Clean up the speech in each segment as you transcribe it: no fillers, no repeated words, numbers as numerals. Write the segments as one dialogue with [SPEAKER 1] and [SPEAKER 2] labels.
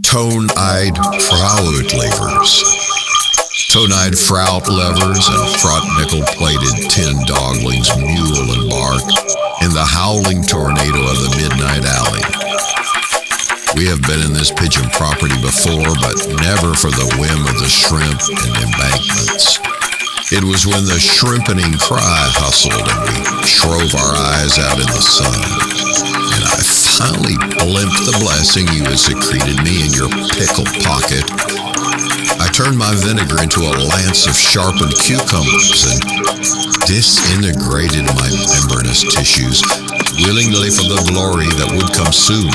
[SPEAKER 1] Tone-eyed Frautlevers. Tone-eyed Frautlevers and front-nickel-plated tin doglings mule and bark in the howling tornado of the midnight alley. We have been in this pigeon property before, but never for the whim of the shrimp and embankments. It was when the shrimpening cry hustled and we shrove our eyes out in the sun. And I finally glimpsed the blessing you had secreted me in your pickle pocket. I turned my vinegar into a lance of sharpened cucumbers and disintegrated my membranous tissues, willingly for the glory that would come soon.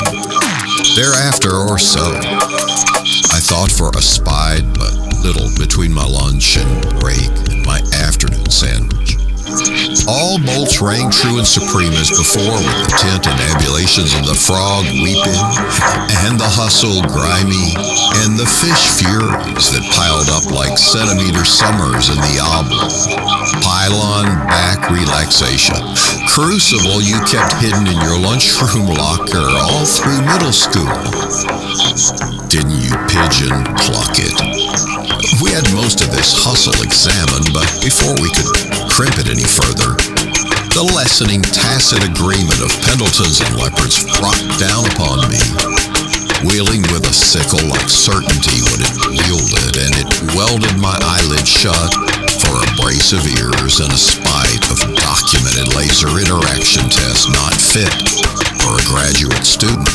[SPEAKER 1] Thereafter or so, I thought for a spied but little between my lunch and break and my afternoon sandwich. All bolts rang true and supreme as before, with the tint and ambulations of the frog weeping, and the hustle grimy, and the fish furies that piled up like centimeter summers in the oblong. Pylon back relaxation. Crucible you kept hidden in your lunchroom locker all through middle school. Didn't you pigeon pluck it? We had most of this hustle examined, but before we could crimp it any further, the lessening tacit agreement of Pendletons and leopards rocked down upon me, wheeling with a sickle-like certainty when it wielded, and it welded my eyelid shut for a brace of ears and a spite of documented laser interaction tests not fit for a graduate student.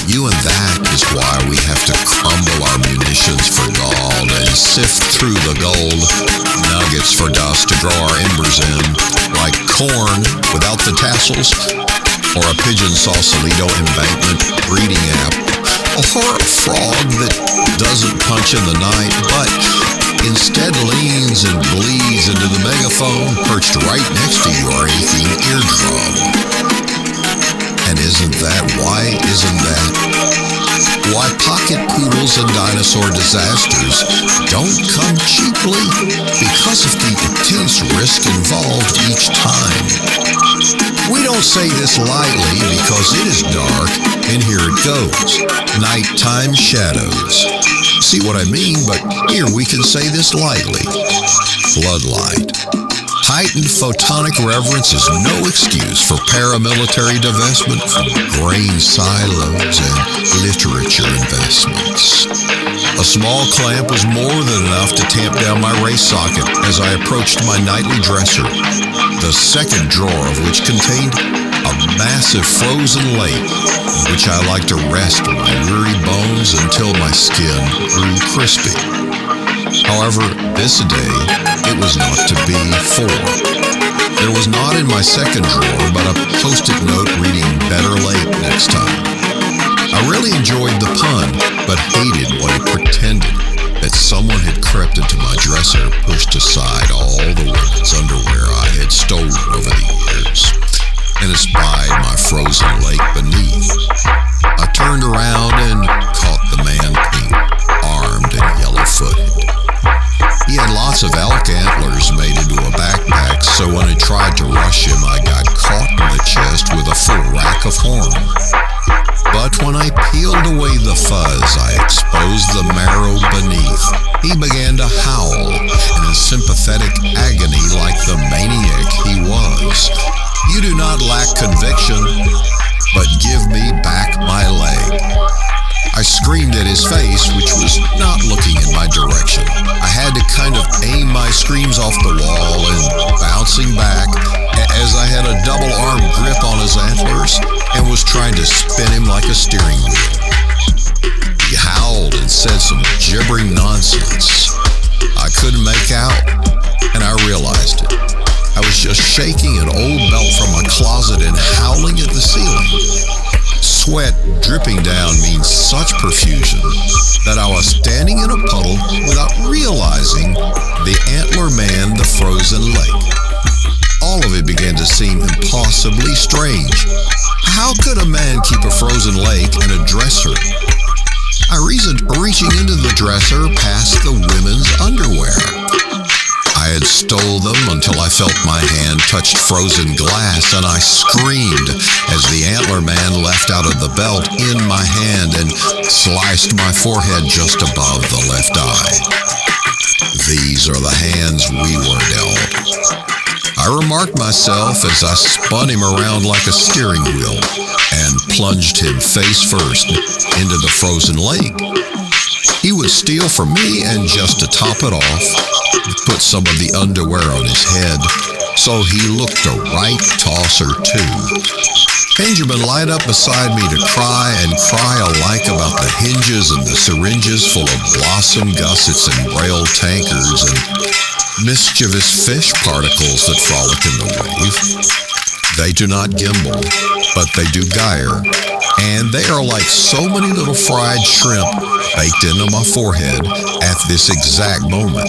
[SPEAKER 1] You and that is why we have to crumble our munitions for gold and sift through the gold nuggets for dust to grow our embers in, like corn without the tassels, or a pigeon sausalito embankment breeding app, or a frog that doesn't punch in the night, but instead leans and bleeds into the megaphone perched right next to your aching eardrum. And isn't that why pocket poodles and dinosaur disasters don't come cheaply? Because of the intense risk involved each time. We don't say this lightly because it is dark, and here it goes. Nighttime shadows. See what I mean? But here we can say this lightly. Floodlight. Heightened photonic reverence is no excuse for paramilitary divestment from grain silos and literature investments. A small clamp was more than enough to tamp down my race socket as I approached my nightly dresser, the second drawer of which contained a massive frozen lake in which I like to rest my weary bones until my skin grew crispy. However, this day, it was not to be for. There was not in my second drawer, but a post-it note reading "Better late next time." I really enjoyed the pun, but hated what it pretended, that someone had crept into my dresser, pushed aside all the women's underwear I had stolen over the years, and espied my frozen lake beneath. I turned around and caught the man pink, armed and yellow-footed. He had lots of elk antlers made into a backpack, so when I tried to rush him, I got caught in the chest with a full rack of horn. But when I peeled away the fuzz, I exposed the marrow beneath. He began to howl in a sympathetic agony like the maniac he was. You do not lack conviction, but give me back my leg. I screamed at his face, which was not looking in my direction. I had to kind of aim my screams off the wall and bouncing back as I had a double-arm grip on his antlers and was trying to spin him like a steering wheel. He howled and said some gibbering nonsense I couldn't make out, and I realized it. I was just shaking an old belt from my closet and howling at the ceiling. Sweat dripping down means such perfusion that I was standing in a puddle without realizing the antler manned the frozen lake. All of it began to seem impossibly strange. How could a man keep a frozen lake and a dresser? I reasoned, reaching into the dresser past the women's underwear. I I had stole them until I felt my hand touched frozen glass, and I screamed as the antler man left out of the belt in my hand and sliced my forehead just above the left eye. These are the hands we were dealt. I remarked myself as I spun him around like a steering wheel and plunged him face first into the frozen lake. He would steal from me, and just to top it off, put some of the underwear on his head, so he looked a right tosser too. Benjamin lied up beside me to cry alike about the hinges and the syringes full of blossom gussets and braille tankards and mischievous fish particles that frolic in the wave. They do not gimbal, but they do gyre, and they are like so many little fried shrimp baked into my forehead at this exact moment.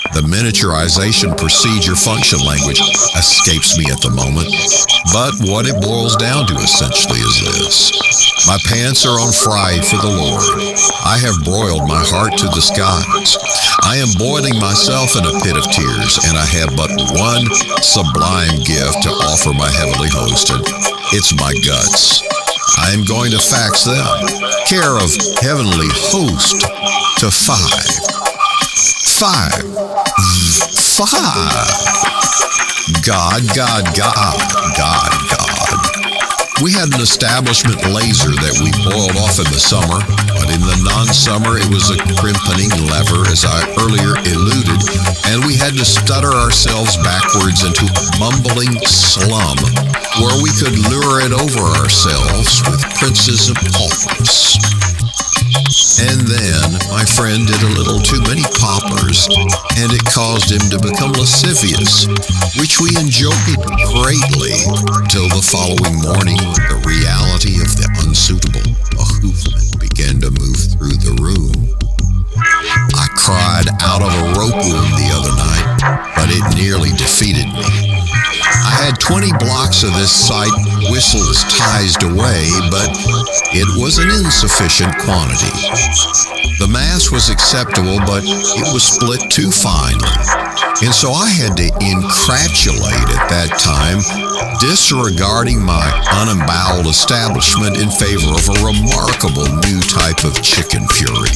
[SPEAKER 1] The miniaturization procedure function language escapes me at the moment, but what it boils down to essentially is this. My pants are on fried for the Lord. I have broiled my heart to the skies. I am boiling myself in a pit of tears, and I have but one sublime gift to offer my heavenly host, and it's my guts. I am going to fax them, care of heavenly host, to 5. God. We had an establishment laser that we boiled off in the summer, but in the non-summer it was a crimpening lever, as I earlier alluded, and we had to stutter ourselves backwards into a mumbling slum where we could lure it over ourselves with princes and paupers. And then my friend did a little too many poppers, and it caused him to become lascivious, which we enjoyed greatly till the following morning when the reality of the unsuitable behoovement began to move through the room. I cried out of a rope wound the other night, but it nearly defeated me. I had 20 blocks of this sight whistles tized away, but it was an insufficient quantity. The mass was acceptable, but it was split too finely, and so I had to incratulate at that time, disregarding my unemboweled establishment in favor of a remarkable new type of chicken fury.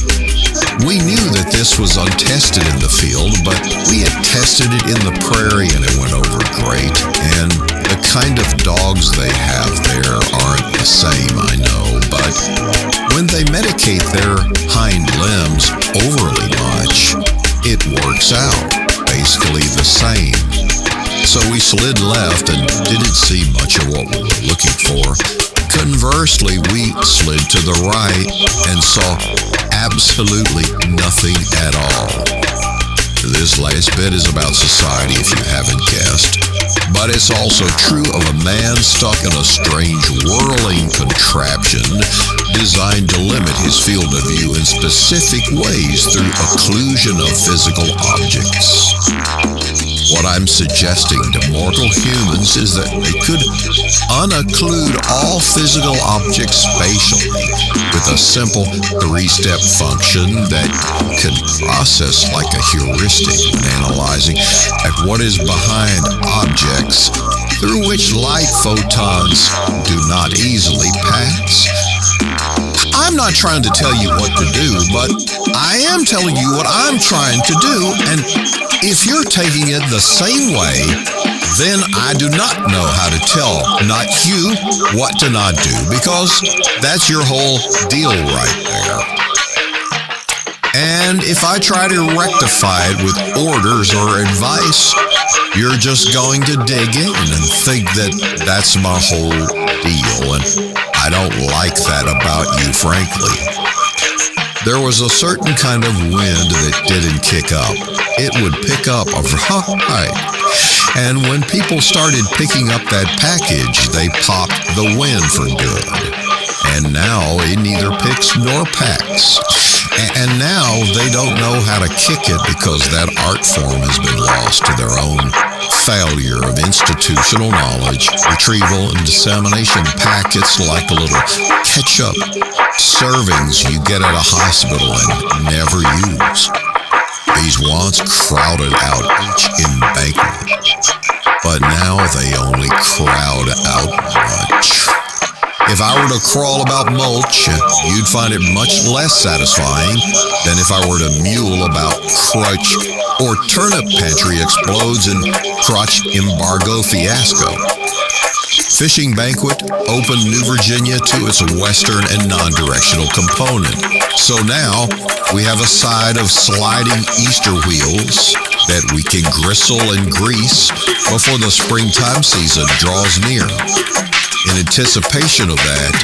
[SPEAKER 1] We knew that this was untested in the field, but we had tested it in the prairie and it went over great. And the kind of dogs they have there aren't the same, I know, but when they medicate their hind limbs overly much, it works out basically the same. So we slid left and didn't see much of what we were looking for. Conversely, we slid to the right and saw absolutely nothing at all. This last bit is about society, if you haven't guessed, but it's also true of a man stuck in a strange whirling contraption designed to limit his field of view in specific ways through occlusion of physical objects. What I'm suggesting to mortal humans is that they could unocclude all physical objects spatially with a simple 3-step function that can process like a heuristic when analyzing at what is behind objects through which light photons do not easily pass. I'm not trying to tell you what to do, but I am telling you what I'm trying to do, and if you're taking it the same way, then I do not know how to tell not you what to not do, because that's your whole deal right there. And if I try to rectify it with orders or advice, you're just going to dig in and think that that's my whole deal, and I don't like that about you, frankly. There was a certain kind of wind that didn't kick up. It would pick up a right. And when people started picking up that package, they popped the wind for good. And now it neither picks nor packs. And now they don't know how to kick it because that art form has been lost to their own failure of institutional knowledge, retrieval and dissemination packets like the little ketchup servings you get at a hospital and never use. These once crowded out each embankment, but now they only crowd out much. If I were to crawl about mulch, you'd find it much less satisfying than if I were to mule about crutch or turnip pantry explodes in crotch embargo fiasco. Fishing Banquet opened New Virginia to its western and non-directional component. So now we have a side of sliding Easter wheels that we can gristle and grease before the springtime season draws near. In anticipation of that,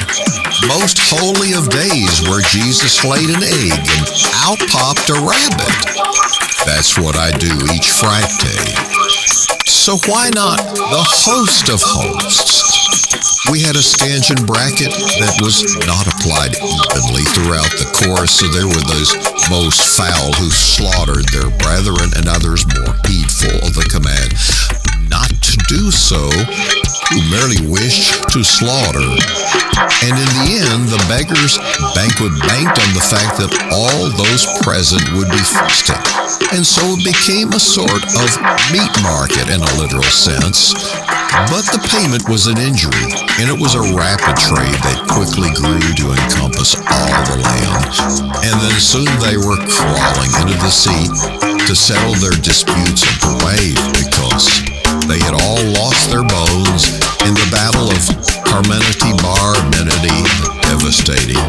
[SPEAKER 1] most holy of days where Jesus laid an egg and out popped a rabbit. That's what I do each Friday. So why not the host of hosts? We had a stanchion bracket that was not applied evenly throughout the course, so there were those most foul who slaughtered their brethren and others more heedful of the command not to do so, who merely wished to slaughter. And in the end, the beggars' banquet banked on the fact that all those present would be feasting. And so it became a sort of meat market in a literal sense. But the payment was an injury, and it was a rapid trade that quickly grew to encompass all the land. And then soon they were crawling into the sea to settle their disputes and parade, because they had all lost their bones in the battle of Carmenity Bar Amenity, devastating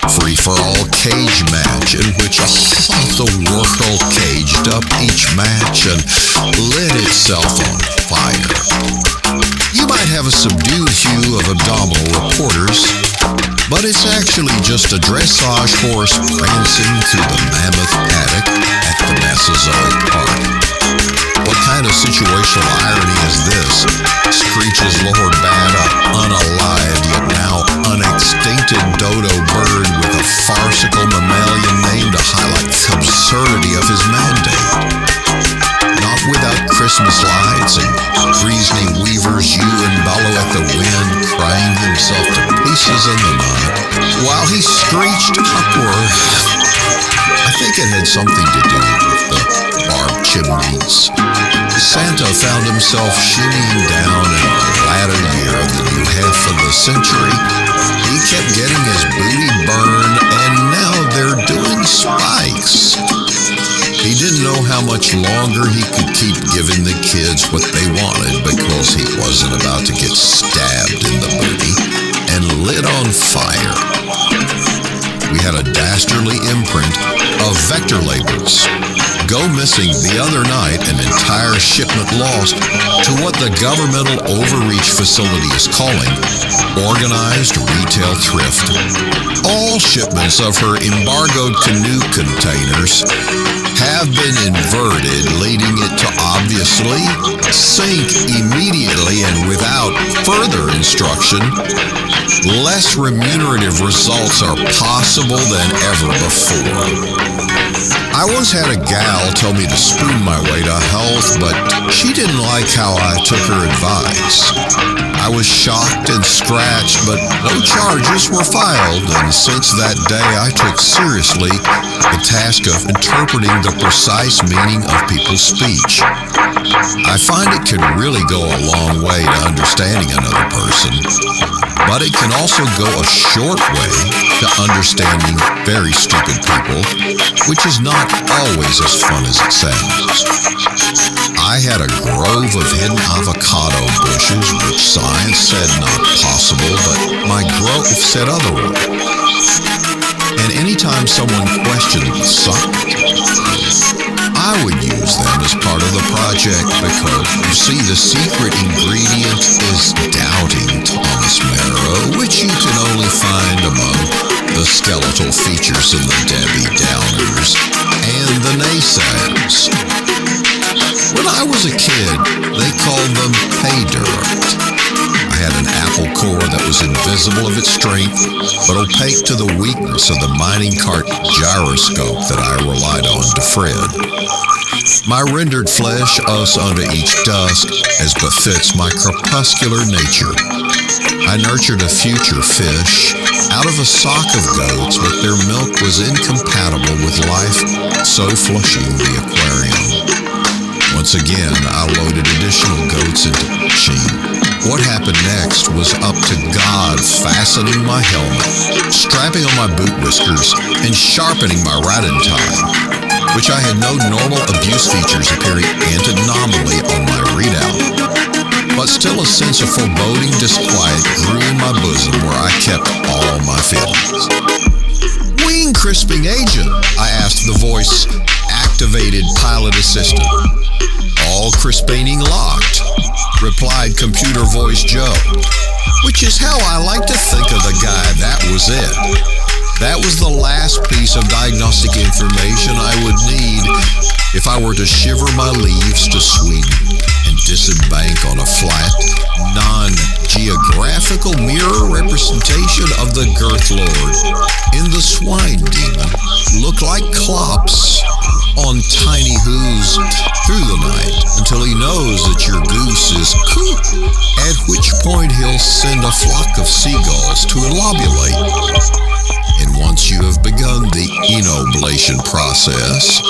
[SPEAKER 1] free-for-all cage match in which all the world caged up each match and lit itself on fire. You might have a subdued hue of abdominal reporters, but it's actually just a dressage horse prancing through the mammoth paddock at the Massasoit Park. What kind of situational irony is this? Screeches Lord Bad, a unalived yet now unextincted dodo bird with a farcical mammalian name to highlight the absurdity of his mandate. Not without Christmas lights and Friesney weavers you and bellow at the wind, crying himself to pieces in the night, while he screeched upward. I think it had something to do with the barbed chimneys. Santa found himself shimmying down in the latter year of the new half of the century. He kept getting his booty burned, and now they're doing spikes. He didn't know how much longer he could keep giving the kids what they wanted, because he wasn't about to get stabbed in the booty and lit on fire. We had a dastardly imprint of vector labels. Go missing the other night, an entire shipment lost to what the governmental overreach facility is calling organized retail thrift. All shipments of her embargoed canoe containers have been inverted, leading it to obviously sink immediately and without further instruction. Less remunerative results are possible than ever before. I once had a gal tell me to spoon my way to health, but she didn't like how I took her advice. I was shocked and scratched, but no charges were filed, and since that day I took seriously the task of interpreting the precise meaning of people's speech. I find it can really go a long way to understanding another person, but it can also go a short way to understanding very stupid people, which is not always as fun as it sounds. I had a grove of hidden avocado bushes, which science said not possible, but my grove said otherwise. And anytime someone questioned the science, I would use them as part of the project, because, you see, the secret ingredient is doubting Thomas Marrow, which you can only find among the skeletal features in the Debbie Downers and the naysayers. When I was a kid, they called them pay dirt. I had an apple core that was invisible of its strength, but opaque to the weakness of the mining cart gyroscope that I relied on to Fred. My rendered flesh us unto each dusk, as befits my crepuscular nature. I nurtured a future fish out of a sock of goats, but their milk was incompatible with life, so flushing the aquarium. Once again, I loaded additional goats into the machine. What happened next was up to God fastening my helmet, strapping on my boot whiskers, and sharpening my riding time, which I had no normal abuse features appearing antinomally on my readout. But still a sense of foreboding disquiet grew in my bosom where I kept all my feelings. Wing crisping agent, I asked the voice-activated pilot assistant. All crispaning locked, replied computer voice Joe, which is how I like to think of the guy. That was it. That was the last piece of diagnostic information I would need if I were to shiver my leaves to Sweden and disembank on a flat, non-geographical mirror representation of the Girth Lord in the swine demon look like clops on tiny hooves through the night until he knows that your goose is cooked, at which point he'll send a flock of seagulls to elobulate. And once you have begun the enoblation process,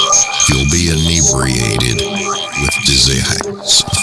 [SPEAKER 1] you'll be inebriated with dizzy hacks.